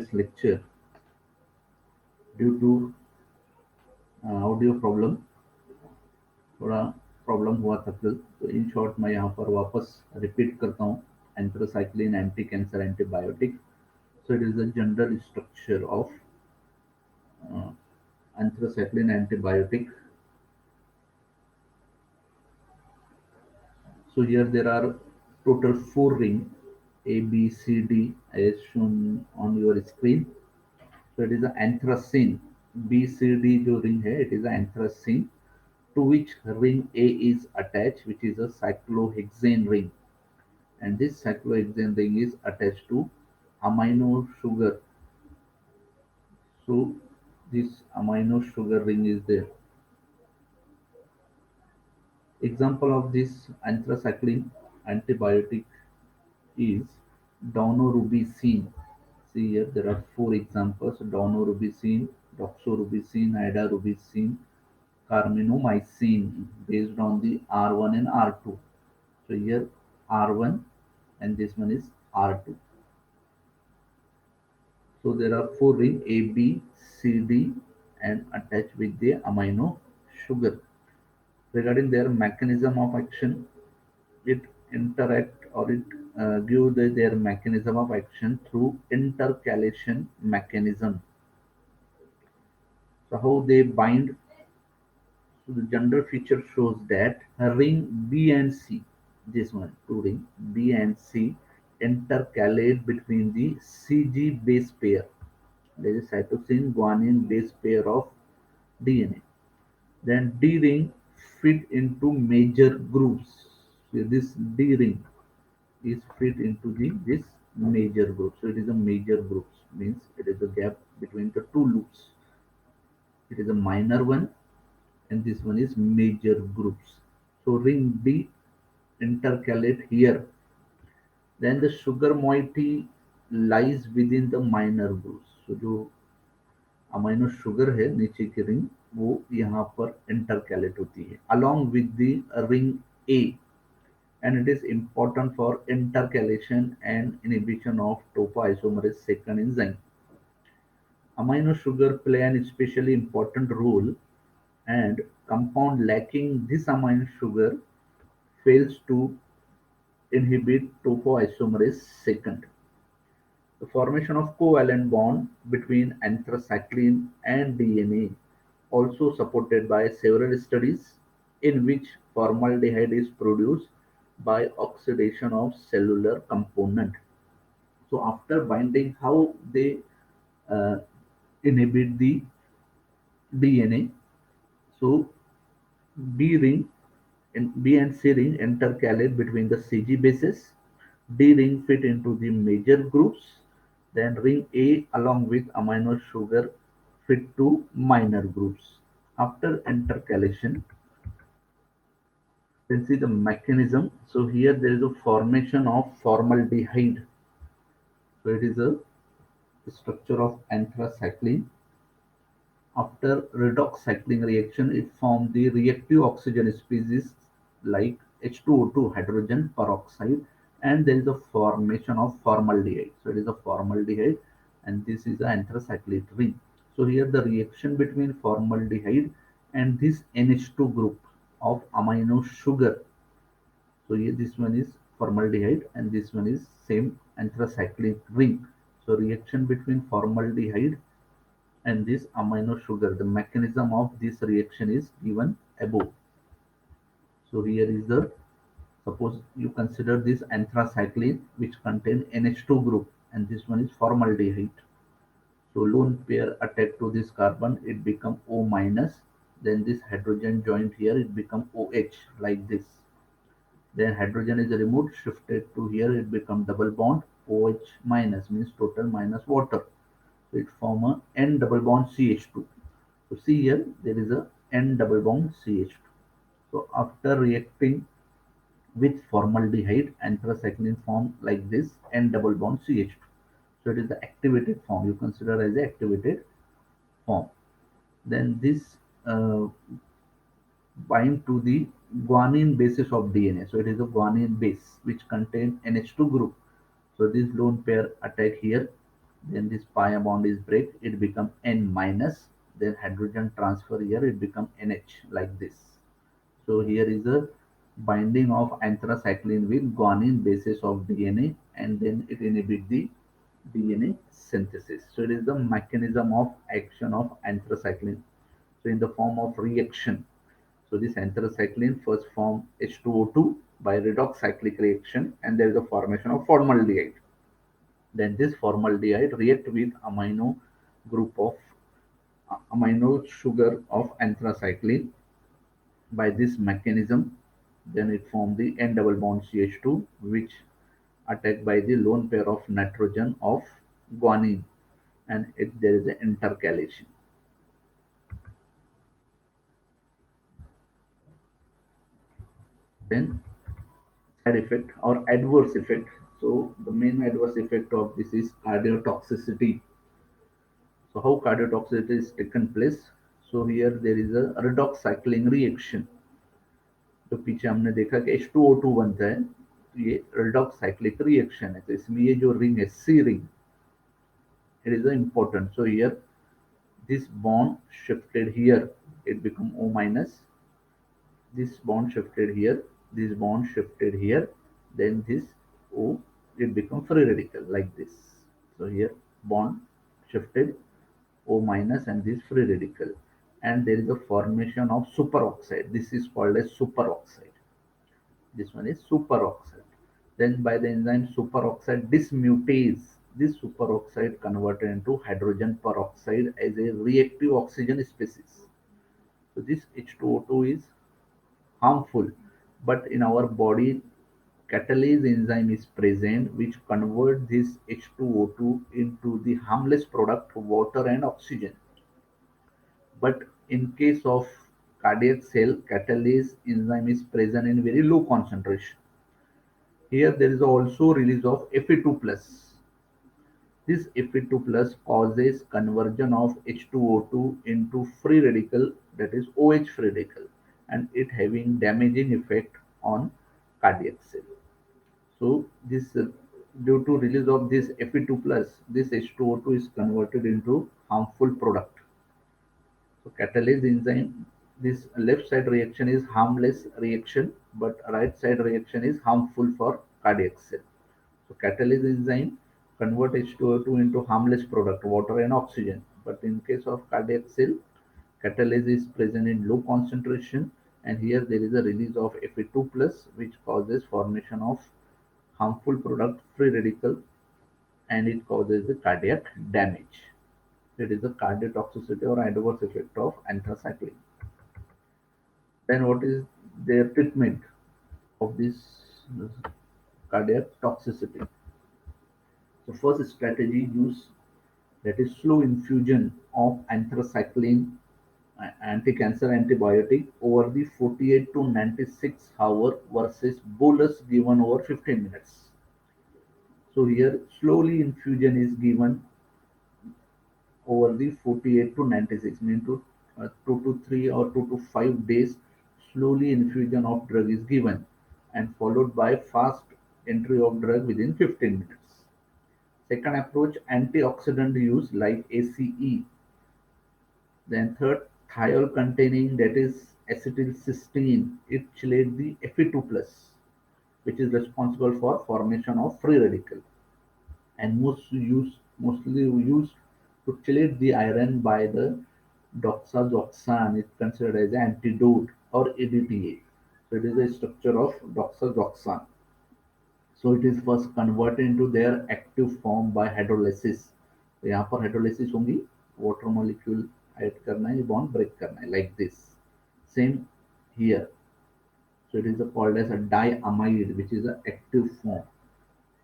previous lecture due to audio problem, थोड़ा problem हुआ था कल। तो इन शॉर्ट मैं यहाँ पर वापस रिपीट करता हूँ। Anthracycline anti cancer antibiotic. So it is the general structure of anthracycline antibiotic. So here there are total 4 ring A, B, C, D as shown on your screen. So it is the anthracene. B, C, D जो ring है, it is the anthracene, to which ring A is attached, which is a cyclohexane ring, and this cyclohexane ring is attached to amino sugar. So this amino sugar ring is there. Example of this anthracycline antibiotic is daunorubicin. See here there are 4 examples: daunorubicin, doxorubicin, idarubicin, carminomycin, based on the R1 and R2. So here R1 and this one is R2. So there are 4 rings A, B, C, D and attached with the amino sugar. Regarding their mechanism of action, it interact or it give their mechanism of action through intercalation mechanism. So how they bind? So the general feature shows that ring B and C, this one, 2 ring B and C intercalate between the CG base pair. There is cytosine guanine base pair of DNA. Then D ring fit into major groups. So this D ring is fit into this major group. So it is a major groups, means it is a gap between the two loops. It is a minor one and this one is major groups. So ring D intercalate here. Then the sugar moiety lies within the minor groups. So जो amino sugar है नीचे की ring वो यहाँ पर इंटरकैलेट होती है along with the ring A, and it is important for intercalation and inhibition of topoisomerase second enzyme. Amino sugar play an especially important role, and compound lacking this amino sugar fails to inhibit topoisomerase second. The formation of covalent bond between anthracycline and DNA also supported by several studies in which formaldehyde is produced by oxidation of cellular component. So after binding, how they uh, inhibit the DNA? So B ring and B and C ring intercalate between the CG bases. D ring fit into the major groups. Then ring A along with amino sugar fit to minor groups. After intercalation, you can see the mechanism. So here there is a formation of formaldehyde. So it is a structure of anthracycline. After redox cycling reaction, it forms the reactive oxygen species like H2O2 hydrogen peroxide, and there is a formation of formaldehyde. So it is a formaldehyde, and this is the anthracyclate ring. So here the reaction between formaldehyde and this NH2 group of amino sugar. So here this one is formaldehyde and this one is same anthracyclate ring. So reaction between formaldehyde and this amino sugar. The mechanism of this reaction is given above. So here is the, suppose you consider this anthracycline which contain NH2 group and this one is formaldehyde. So lone pair attack to this carbon, it become O minus. Then this hydrogen joined here, it become OH like this. Then hydrogen is removed, shifted to here, it become double bond OH minus, means total minus water. So it form a N double bond CH2. So see here there is a N double bond CH2. So after reacting with formaldehyde, anthracycline form like this N double bond CH2. So it is the activated form. You consider as the activated form. Then this bind to the guanine basis of DNA. So it is a guanine base which contain NH2 group. So this lone pair attack here Then this pi bond is break, it become N minus. Then hydrogen transfer here, it become NH like this. So here is a binding of anthracycline with guanine basis of DNA, and then it inhibit the DNA synthesis. So it is the mechanism of action of anthracycline. So in the form of reaction, so this anthracycline first form H2O2 by redox cyclic reaction, and there is a formation of formaldehyde. Then this formaldehyde react with amino group of amino sugar of anthracycline by this mechanism. Then it forms the N double bond CH2, which attacked by the lone pair of nitrogen of guanine, and there is an intercalation. Then side effect or adverse effect. So the main adverse effect of this is cardiotoxicity. So how cardiotoxicity is taken place? So here there is a redox cycling reaction. तो पीछे हमने देखा कि H2O2 बनता है, तो ये redox cyclic reaction है, तो इसमें ये जो रिंग है C ring, it is important. So here this bond shifted here, it become O minus. This bond shifted here, this bond shifted here, then this O, it become free radical like this. So here bond shifted O minus and this free radical, and there is a formation of superoxide. This is called as superoxide. This one is superoxide. Then by the enzyme superoxide dismutase, this superoxide converted into hydrogen peroxide as a reactive oxygen species. So this H2O2 is harmful, but in our body catalase enzyme is present which convert this H2O2 into the harmless product water and oxygen. But in case of cardiac cell, catalase enzyme is present in very low concentration. Here there is also release of Fe2 plus. This Fe2 plus causes conversion of H2O2 into free radical, that is OH free radical, and it having damaging effect on cardiac cell. So this due to release of this Fe2 plus, this H2O2 is converted into harmful product. So catalase enzyme, this left side reaction is harmless reaction, but right side reaction is harmful for cardiac cell. So catalase enzyme convert H2O2 into harmless product, water and oxygen. But in case of cardiac cell, catalase is present in low concentration, and here there is a release of Fe2 plus, which causes formation of harmful product, free radical, and it causes the cardiac damage. It is the cardiotoxicity or adverse effect of anthracycline. Then what is their treatment of this cardiac toxicity? The first strategy use, that is slow infusion of anthracycline anti-cancer antibiotic over the 48 to 96 hour versus bolus given over 15 minutes. So here slowly infusion is given over the 48 to 96, mean to 2 to 3 or 2 to 5 days. Slowly infusion of drug is given and followed by fast entry of drug within 15 minutes. Second approach, antioxidant use like ACE. Then third, thiol containing, that is acetylcysteine. It chelate the Fe2 plus, which is responsible for formation of free radical, and mostly used to chelate the iron by the doxazoxan. Is considered as an antidote or ADTA. So it is a structure of doxazoxan. So it is first converted into their active form by hydrolysis. तो यहाँ पर hydrolysis होंगी, water molecule add करना है, bond break करना है, like this. Same here. So it is called as a diamide, which is an active form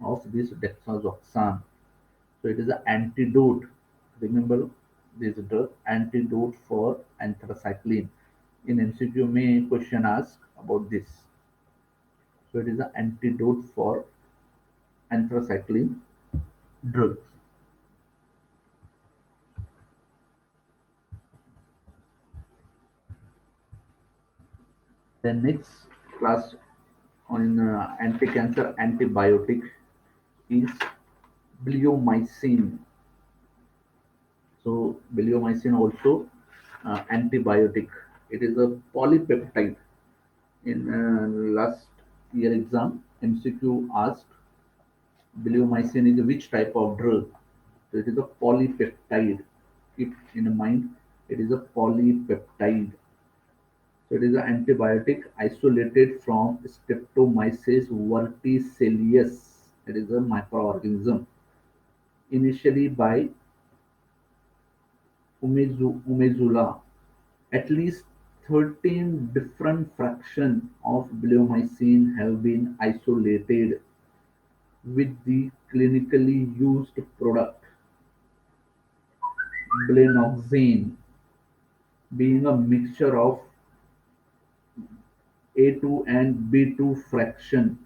of this dexazoxan. So it is an antidote. Remember this drug, antidote for anthracycline. In MCQ may question ask about this. So it is an antidote for anthracycline drugs. The next class on anti-cancer antibiotic is bleomycin. So bleomycin also antibiotic. It is a polypeptide. In last year exam, MCQ asked bleomycin is which type of drug? So it is a polypeptide. Keep in mind, it is a polypeptide. So it is an antibiotic isolated from Streptomyces verticillius. It is a microorganism. Initially by Umezula, at least 13 different fractions of bleomycin have been isolated with the clinically used product blenoxine being a mixture of A2 and B2 fraction,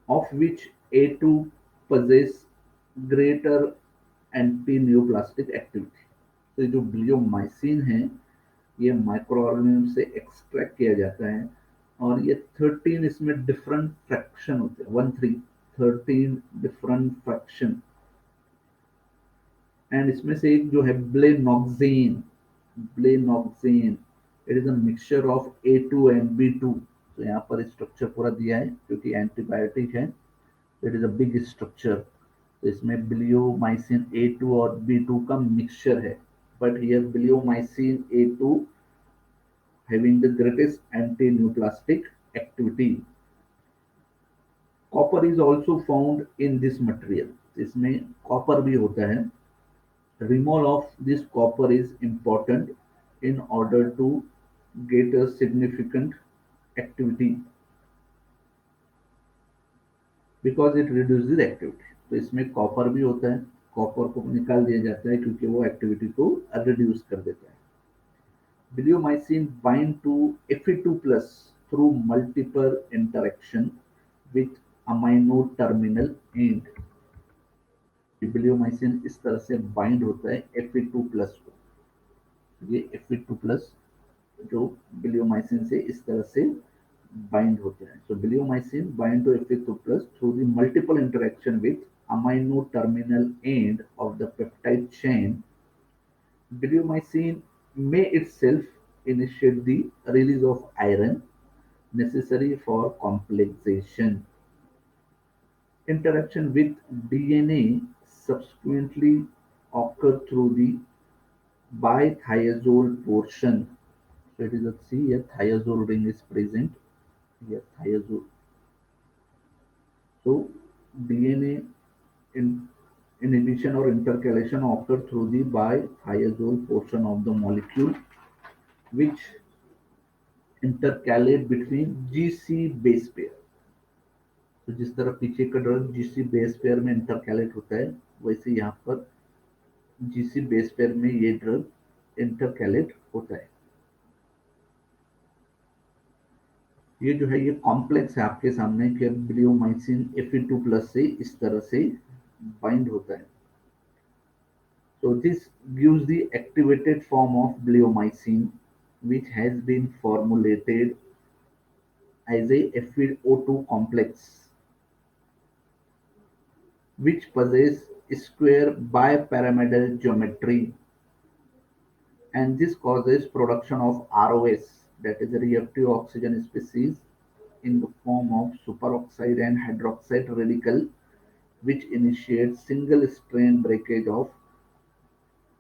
of which A2 possess greater anti-neoplastic activity. तो ये जो bleomycin है ये micro organism से extract किया जाता है और ये 13 इसमें डिफरेंट फ्रैक्शन होते हैं, 13 डिफरेंट फ्रैक्शन। एंड इसमें से एक जो है Blenoxane it is a mixture of A2 and B2। तो यहाँ पर स्ट्रक्चर पूरा दिया है क्योंकि एंटीबायोटिक है, it is a big structure. तो इसमें ब्लियोमाइसिन A2 और B2 का मिक्सचर है, but here bleomycin A2 having the greatest anti-neoplastic activity. Copper is also found in this material. इसमें कॉपर भी होता है। Removal of this copper is important in order to get a significant activity because it reduces activity. तो इसमें copper भी होता है, copper को निकाल दिया जाता है क्योंकि वो एक्टिविटी को रिड्यूस कर देता है। Bleomycin bind to Fe2 plus through multiple interaction with amino terminal end. Bleomycin इस तरह से बाइंड होता है Fe2 प्लस को। ये Fe2 प्लस जो bleomycin से इस तरह से bind होते हैं। So bleomycin bind to Fe2 plus through the multiple interaction with amino terminal end of the peptide chain. Bleomycin may itself initiate the release of iron necessary for complexation. Interaction with DNA subsequently occur through the bithiazole portion. So it is a see here thiazole ring is present here thiazole. So DNA in, inhibition or intercalation occur through the bithiazole portion of the molecule which intercalate between GC base pair। तो जिस तरह पीछे का drug GC base pair में इंटरकैलेट होता है वैसे यहाँ पर GC बेस पेयर में ये ड्रग इंटरकैलेट होता है। ये जो है ये कॉम्प्लेक्स है आपके सामने कि ब्लियोमाइसिन Fe2 प्लस से इस तरह से बाइंड होता है। So this gives the activated form of bleomycin which has been formulated as a FeO2 complex which possess square bipyramidal geometry, and this causes production of ROS, that is a reactive oxygen species, in the form of superoxide and hydroxide radical which initiates single strand breakage of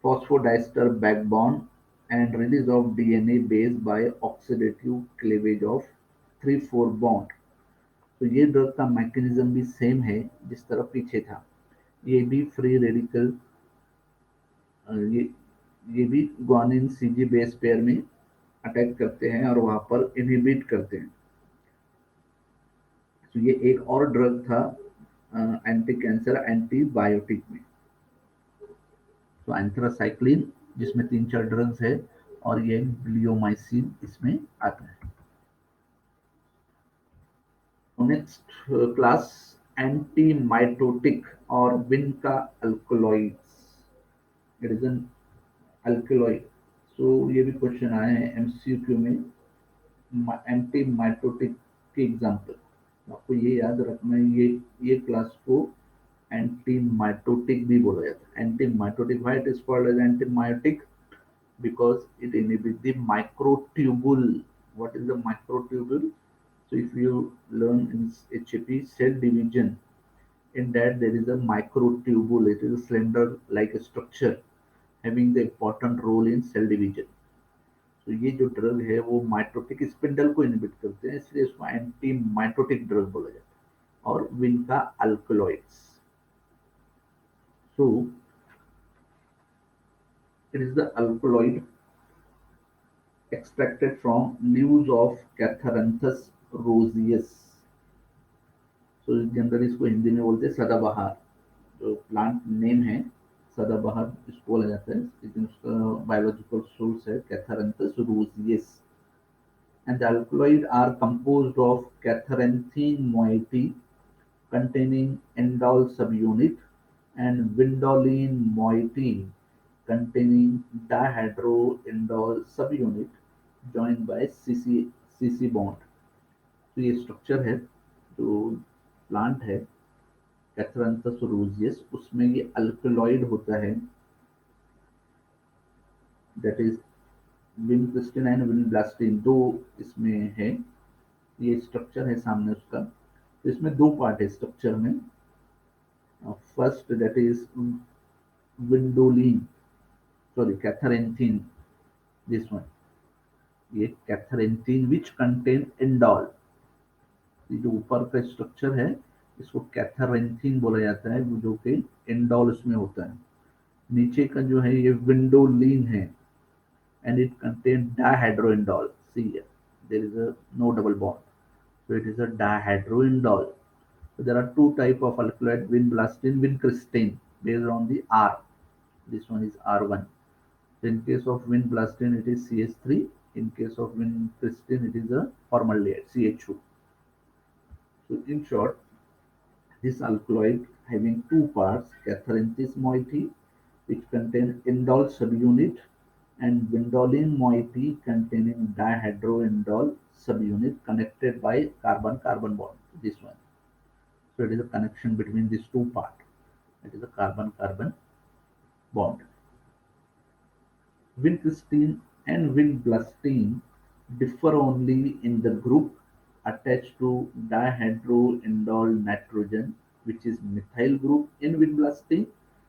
phosphodiester backbone and release of DNA base by oxidative cleavage of 3,4 bond। तो ये drug का mechanism भी same है जिस तरह पीछे था। ये भी फ्री रेडिकल ये ये भी ग्वानिन सीजी बेस पेयर में अटैक करते हैं और वहां पर इनहिबिट करते हैं। तो ये एक और ड्रग था एंटी कैंसर एंटीबायोटिक में। तो एंथ्रासाइक्लिन जिसमें 3-4 ड्रग्स है और ये ब्लियोमाइसिन इसमें आता है। नेक्स्ट क्लास एंटीमाइटोटिक और vinca alkaloids. It is an alkaloid. So ये भी क्वेश्चन आए हैं एमसीक्यू में एंटीमाइटोटिक के एग्जांपल। आपको ये याद रखना है, ये क्लास को एंटी माइटोटिक भी बोला जाता है. Anti mitotic, why it is called as anti mitotic? Because it inhibits the microtubule. What is the microtubule? So if you learn in HAP cell division, in that there is a microtubule. It is a slender like a structure having the important role in cell division. तो ये जो drug है वो mitotic spindle को inhibit करते हैं, इसलिए इसको एंटी माइटोटिक ड्रग बोला जाता है. और विन का alkaloids. So it is the alkaloid extracted from leaves of Catharanthus roseus. तो जनरली इसको हिंदी में बोलते हैं सदाबहार. जो प्लांट नेम है सदाबहार इसको बोला जाता है, लेकिन उसका बायोलॉजिकल सोर्स है कैथारंथस रोजियस. And the alkaloids are composed of catharanthine moiety containing indole subunit and vindoline moiety containing dihydroindole subunit joined by CC bond. तो ये स्ट्रक्चर है जो प्लांट है कैथरंथस रोजियस, उसमें ये अल्कलॉइड होता है, that is vincristine and vinblastine, दो इसमें है. ये स्ट्रक्चर है सामने उसका. तो इसमें दो पार्ट है स्ट्रक्चर में. First that is vindoline, sorry catharanthine, this one. ये कैथरेंथीन विच कंटेन इंडॉल. ये जो ऊपर का स्ट्रक्चर है इसको कैथरेंथीन बोला जाता है, जो कि इंडॉल उसमें होता है. नीचे का जो है ये विंडोलिन है and it contains dihydroindole. See here, there is a no double bond, so it is a dihydroindole. So there are two type of alkaloid, vinblastine, vincristine, based on the R. This one is R1. In case of vinblastine, it is CH3. In case of vincristine, it is a formaldehyde, CH2. So in short, this alkaloid having two parts, catharanthus moiety, which contain indole subunit, and vindoline moiety containing dihydroindole subunit connected by carbon-carbon bond. This one. So it is a connection between these two parts. It is a carbon-carbon bond. Vincristine and vinblastine differ only in the group attached to dihydroindole nitrogen, which is methyl group in vinblastine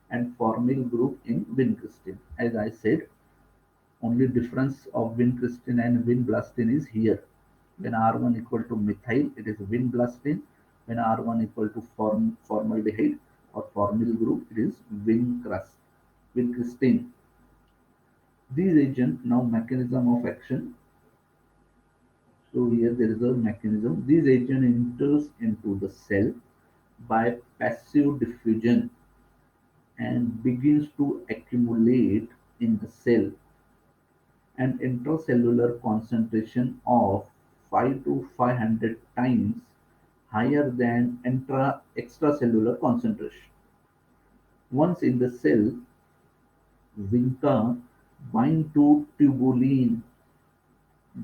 and formyl group in vincristine. As I said, only difference of vincristine and vinblastine is here. When R1 equal to methyl, it is vinblastine. When R1 equal to formaldehyde or formyl group, it is vincristine. These agent, now mechanism of action. So here there is a mechanism. These agent enters into the cell by passive diffusion and begins to accumulate in the cell. An intracellular concentration of 5 to 500 times higher than extracellular concentration. Once in the cell, vinca bind to tubulin,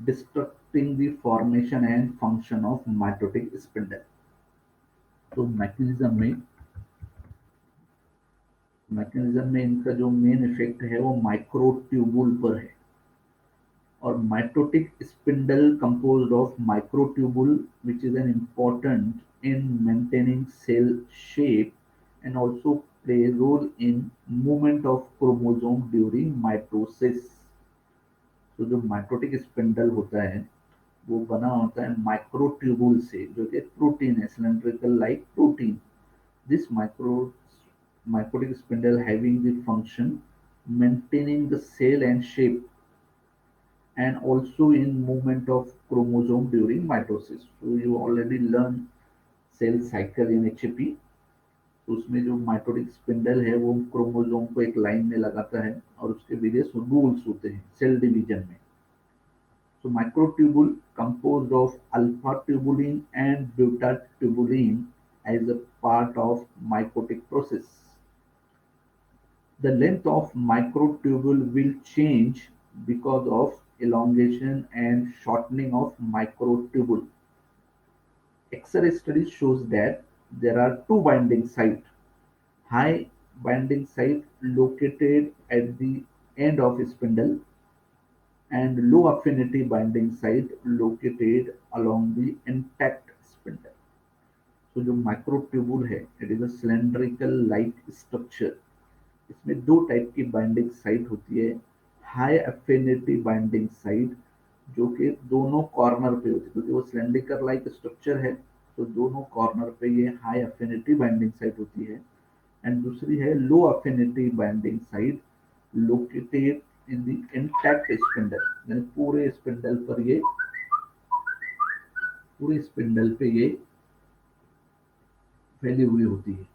disrupting the formation and function of mitotic spindle. तो mechanism में इनका जो main effect है वो microtubule पर है. और mitotic spindle composed of microtubule, which is an important in maintaining cell shape and also play a role in movement of chromosome during mitosis. तो जो माइटोटिक स्पिंडल होता है वो बना होता है माइक्रोट्यूबुल से, जो कि प्रोटीन है, cylindrical like protein. This mitotic spindle having the function maintaining the cell and shape and also in movement of chromosome during mitosis. So you already learn cell cycle in HAP. तो उसमें जो mitotic spindle है वो chromosome को एक line में लगाता है और उसके वेरियस रूल्स होते हैं सेल डिवीजन में. So microtubule composed of alpha tubulin and beta tubulin as a part of mitotic process. The length of microtubule will change because of elongation and shortening of microtubule. X-ray study shows that there are two binding sites High binding site located at the end of spindle, and low affinity binding site located along the intact spindle. तो जो microtubule है it is a cylindrical like structure. इसमें दो type की binding site होती है। High affinity binding site जो कि दोनों कॉर्नर पे होती है, क्योंकि वो सिलेंड्रिकल लाइक स्ट्रक्चर है तो दोनों कॉर्नर पे ये हाई एफिनिटी बाइंडिंग साइट होती है। एंड दूसरी है low affinity binding site located in the intact spindle, यानी पूरे स्पिंडल पे ये फैली हुई होती है।